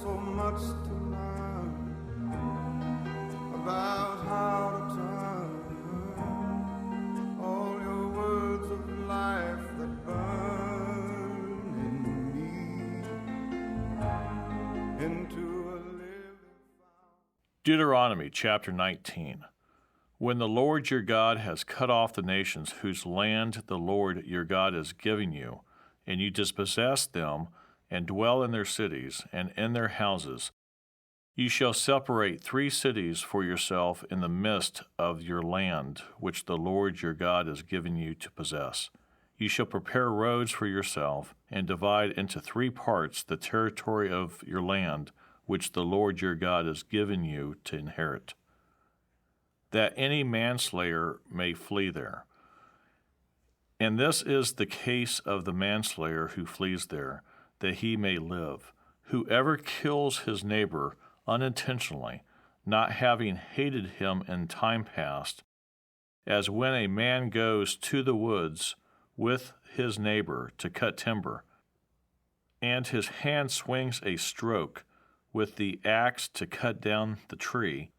so much to learn about how to turn all your words of life that burn in me into a living fountain. Deuteronomy chapter 19. When the Lord your God has cut off the nations whose land the Lord your God is giving you, and you dispossess them, and dwell in their cities and in their houses, you shall separate 3 cities for yourself in the midst of your land, which the Lord your God is giving you to possess. You shall prepare roads for yourself, and divide into 3 parts the territory of your land, which the Lord your God is giving you to inherit, that any manslayer may flee there. And this is the case of the manslayer who flees there, that he may live. Whoever kills his neighbor unintentionally, not having hated him in time past, as when a man goes to the woods with his neighbor to cut timber, and his hand swings a stroke with the axe to cut down the tree,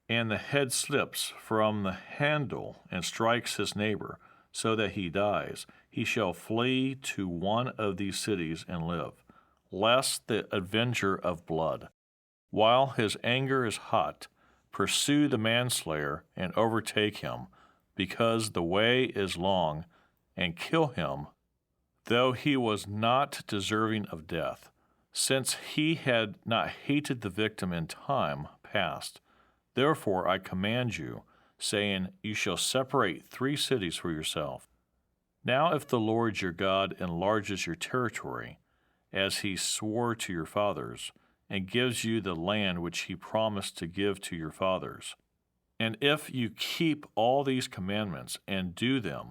and the head slips from the handle and strikes his neighbor, so that he dies, he shall flee to one of these cities and live, lest the avenger of blood, while his anger is hot, pursue the manslayer and overtake him, because the way is long, and kill him, though he was not deserving of death, since he had not hated the victim in time past. Therefore I command you, saying, you shall separate 3 cities for yourself. Now if the Lord your God enlarges your territory, as he swore to your fathers, and gives you the land which he promised to give to your fathers, and if you keep all these commandments and do them,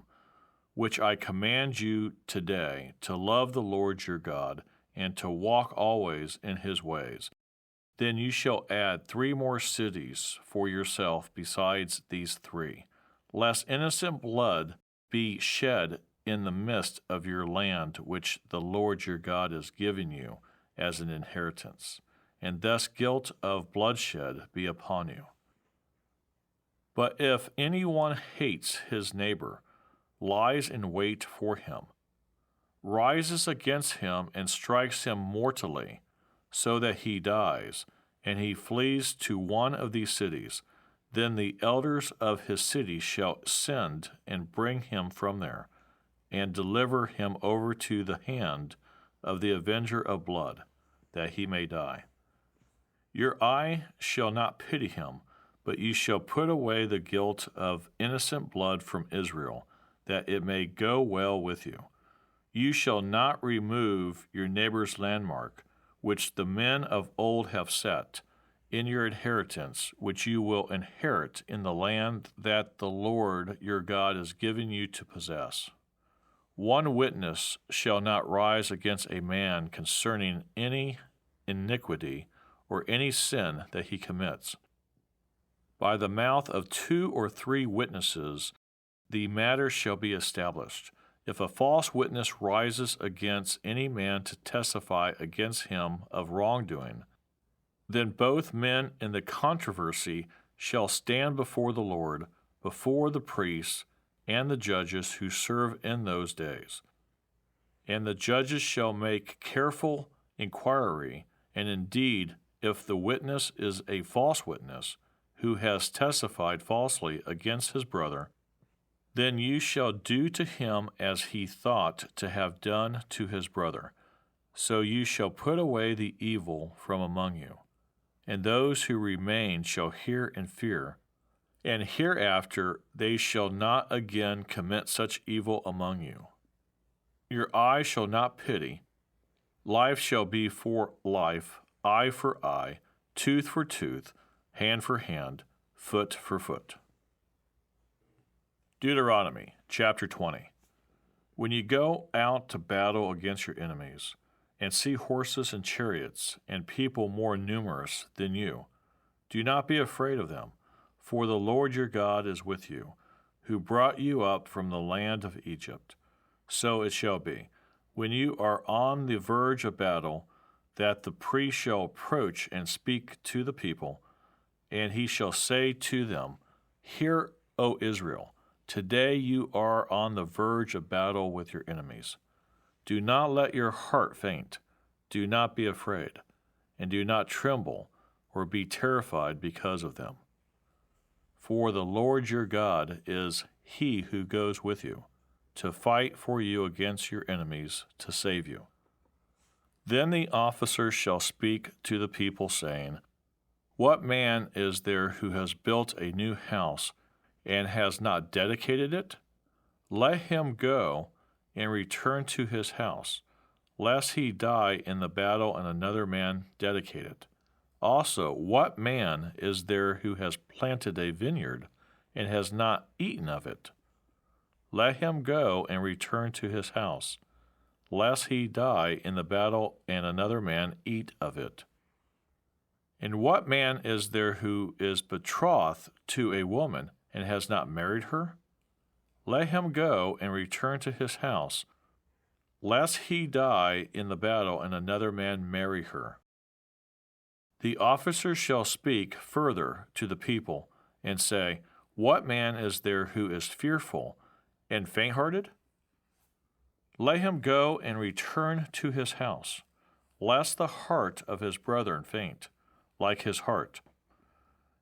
which I command you today, to love the Lord your God, and to walk always in his ways, then you shall add 3 more cities for yourself besides these 3, lest innocent blood be shed in the midst of your land which the Lord your God is giving you as an inheritance, and thus guilt of bloodshed be upon you. But if anyone hates his neighbor, lies in wait for him, rises against him and strikes him mortally, so that he dies, and he flees to one of these cities, then the elders of his city shall send and bring him from there, and deliver him over to the hand of the avenger of blood, that he may die. Your eye shall not pity him, but you shall put away the guilt of innocent blood from Israel, that it may go well with you. You shall not remove your neighbor's landmark, which the men of old have set, in your inheritance, which you will inherit in the land that the Lord your God is giving you to possess. 1 witness shall not rise against a man concerning any iniquity or any sin that he commits. By the mouth of 2 or 3 witnesses the matter shall be established. If a false witness rises against any man to testify against him of wrongdoing, then both men in the controversy shall stand before the Lord, before the priests and the judges who serve in those days. And the judges shall make careful inquiry, and indeed, if the witness is a false witness, who has testified falsely against his brother, then you shall do to him as he thought to have done to his brother. So you shall put away the evil from among you. And those who remain shall hear and fear, and hereafter they shall not again commit such evil among you. Your eye shall not pity. Life shall be for life, eye for eye, tooth for tooth, hand for hand, foot for foot. Deuteronomy chapter 20. When you go out to battle against your enemies, and see horses and chariots, and people more numerous than you, do not be afraid of them, for the Lord your God is with you, who brought you up from the land of Egypt. So it shall be, when you are on the verge of battle, that the priest shall approach and speak to the people, and he shall say to them, Hear, O Israel, today you are on the verge of battle with your enemies. Do not let your heart faint. Do not be afraid, and do not tremble or be terrified because of them. For the Lord your God is he who goes with you, to fight for you against your enemies, to save you. Then the officers shall speak to the people, saying, What man is there who has built a new house and has not dedicated it? Let him go and return to his house, lest he die in the battle and another man dedicate it. Also, what man is there who has planted a vineyard and has not eaten of it? Let him go and return to his house, lest he die in the battle and another man eat of it. And what man is there who is betrothed to a woman and has not married her? Let him go and return to his house, lest he die in the battle and another man marry her. The officers shall speak further to the people and say, What man is there who is fearful and faint-hearted? Let him go and return to his house, lest the heart of his brethren faint, like his heart.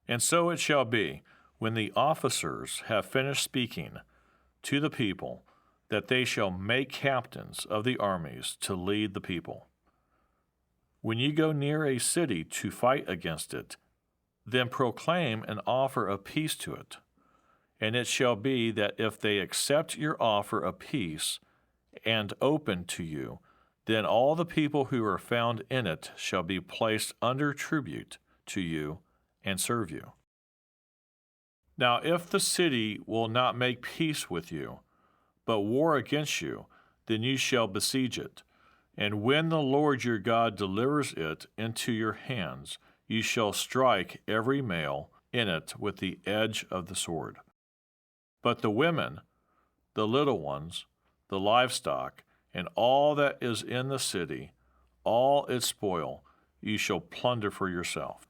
And so it shall be, when the officers have finished speaking to the people, that they shall make captains of the armies to lead the people. When you go near a city to fight against it, then proclaim an offer of peace to it. And it shall be that if they accept your offer of peace and open to you, then all the people who are found in it shall be placed under tribute to you and serve you. Now if the city will not make peace with you, but war against you, then you shall besiege it. And when the Lord your God delivers it into your hands, you shall strike every male in it with the edge of the sword. But the women, the little ones, the livestock, and all that is in the city, all its spoil, you shall plunder for yourself.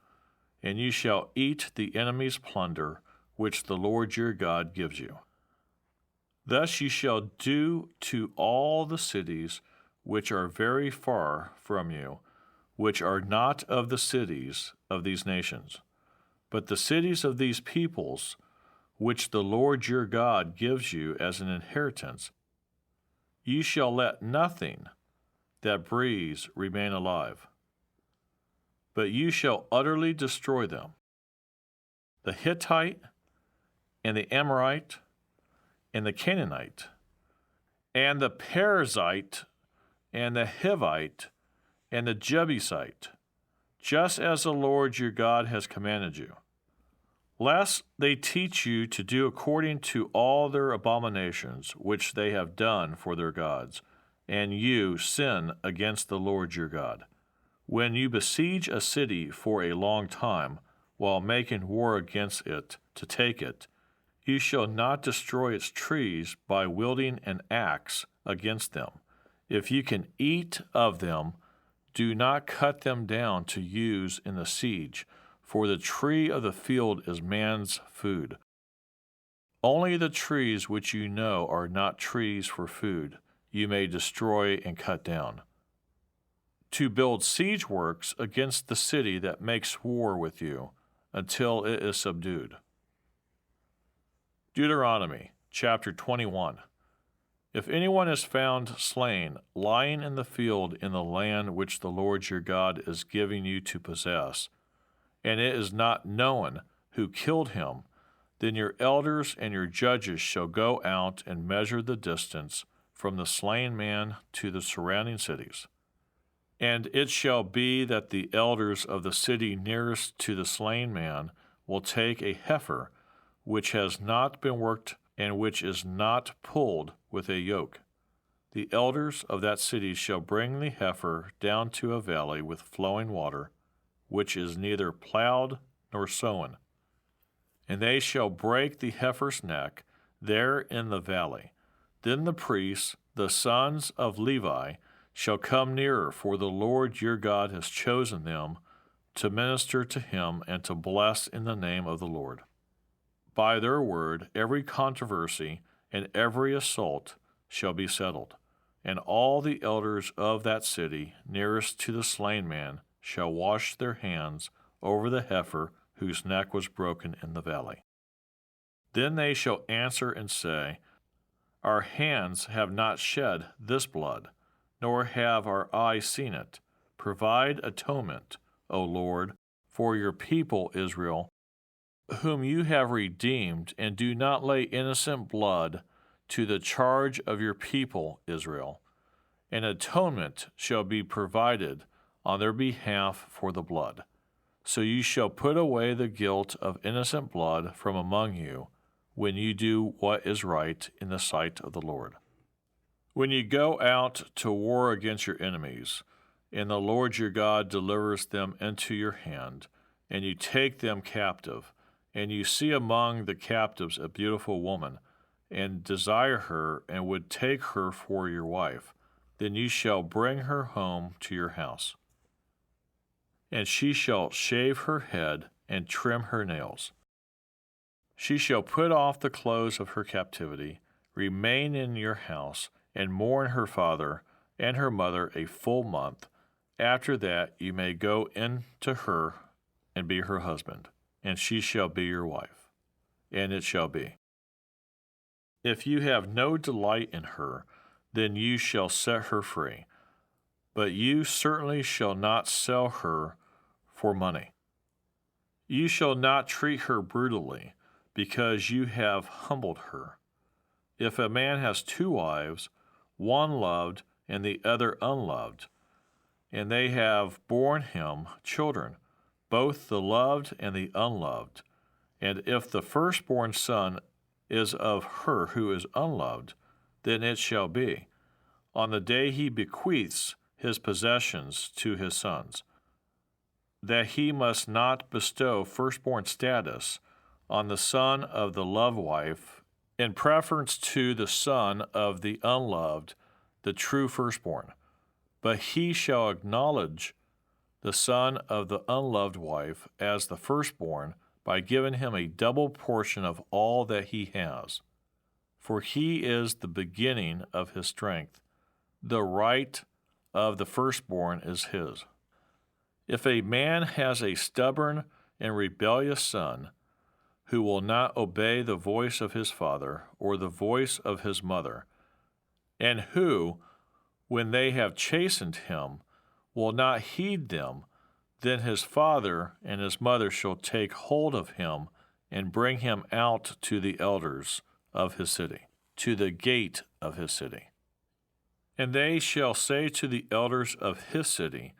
And you shall eat the enemy's plunder, which the Lord your God gives you. Thus you shall do to all the cities which are very far from you, which are not of the cities of these nations, but the cities of these peoples, which the Lord your God gives you as an inheritance. You shall let nothing that breathes remain alive, but you shall utterly destroy them. The Hittite, and the Amorite, and the Canaanite, and the Perizzite, and the Hivite, and the Jebusite, just as the Lord your God has commanded you, lest they teach you to do according to all their abominations which they have done for their gods, and you sin against the Lord your God. When you besiege a city for a long time, while making war against it to take it, you shall not destroy its trees by wielding an axe against them. If you can eat of them, do not cut them down to use in the siege, for the tree of the field is man's food. Only the trees which you know are not trees for food, you may destroy and cut down. To build siege works against the city that makes war with you, until it is subdued. Deuteronomy chapter 21. If anyone is found slain, lying in the field in the land which the Lord your God is giving you to possess, and it is not known who killed him, then your elders and your judges shall go out and measure the distance from the slain man to the surrounding cities. And it shall be that the elders of the city nearest to the slain man will take a heifer which has not been worked and which is not pulled with a yoke. The elders of that city shall bring the heifer down to a valley with flowing water, which is neither plowed nor sown. And they shall break the heifer's neck there in the valley. Then the priests, the sons of Levi, shall come nearer, for the Lord your God has chosen them to minister to him and to bless in the name of the Lord. By their word, every controversy and every assault shall be settled, and all the elders of that city nearest to the slain man shall wash their hands over the heifer whose neck was broken in the valley. Then they shall answer and say, Our hands have not shed this blood, nor have our eyes seen it. Provide atonement, O Lord, for your people Israel, whom you have redeemed, and do not lay innocent blood to the charge of your people Israel. An atonement shall be provided on their behalf for the blood. So you shall put away the guilt of innocent blood from among you when you do what is right in the sight of the Lord. When you go out to war against your enemies, and the Lord your God delivers them into your hand, and you take them captive, and you see among the captives a beautiful woman, and desire her, and would take her for your wife, then you shall bring her home to your house. And she shall shave her head and trim her nails. She shall put off the clothes of her captivity, remain in your house, and mourn her father and her mother a full month. After that you may go in to her and be her husband, and she shall be your wife. And it shall be, if you have no delight in her, then you shall set her free. But you certainly shall not sell her for money. You shall not treat her brutally, because you have humbled her. If a man has two wives, one loved and the other unloved, and they have borne him children, both the loved and the unloved, and if the firstborn son is of her who is unloved, then it shall be, on the day he bequeaths his possessions to his sons, that he must not bestow firstborn status on the son of the loved wife in preference to the son of the unloved, the true firstborn, but he shall acknowledge the son of the unloved wife as the firstborn by giving him a double portion of all that he has. For he is the beginning of his strength. The right of the firstborn is his. If a man has a stubborn and rebellious son, who will not obey the voice of his father or the voice of his mother, and who, when they have chastened him, will not heed them, then his father and his mother shall take hold of him and bring him out to the elders of his city, to the gate of his city. And they shall say to the elders of his city,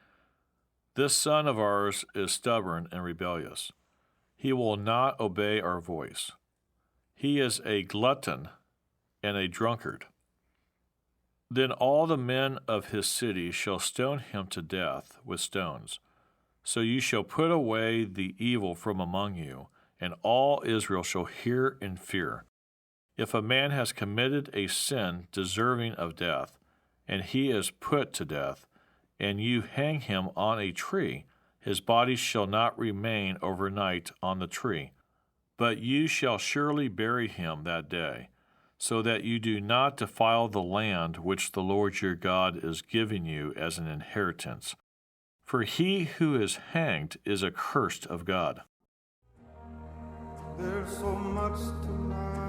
This son of ours is stubborn and rebellious. He will not obey our voice. He is a glutton and a drunkard. Then all the men of his city shall stone him to death with stones. So you shall put away the evil from among you, and all Israel shall hear and fear. If a man has committed a sin deserving of death, and he is put to death, and you hang him on a tree, his body shall not remain overnight on the tree, but you shall surely bury him that day, so that you do not defile the land which the Lord your God is giving you as an inheritance. For he who is hanged is accursed of God. There's so much tonight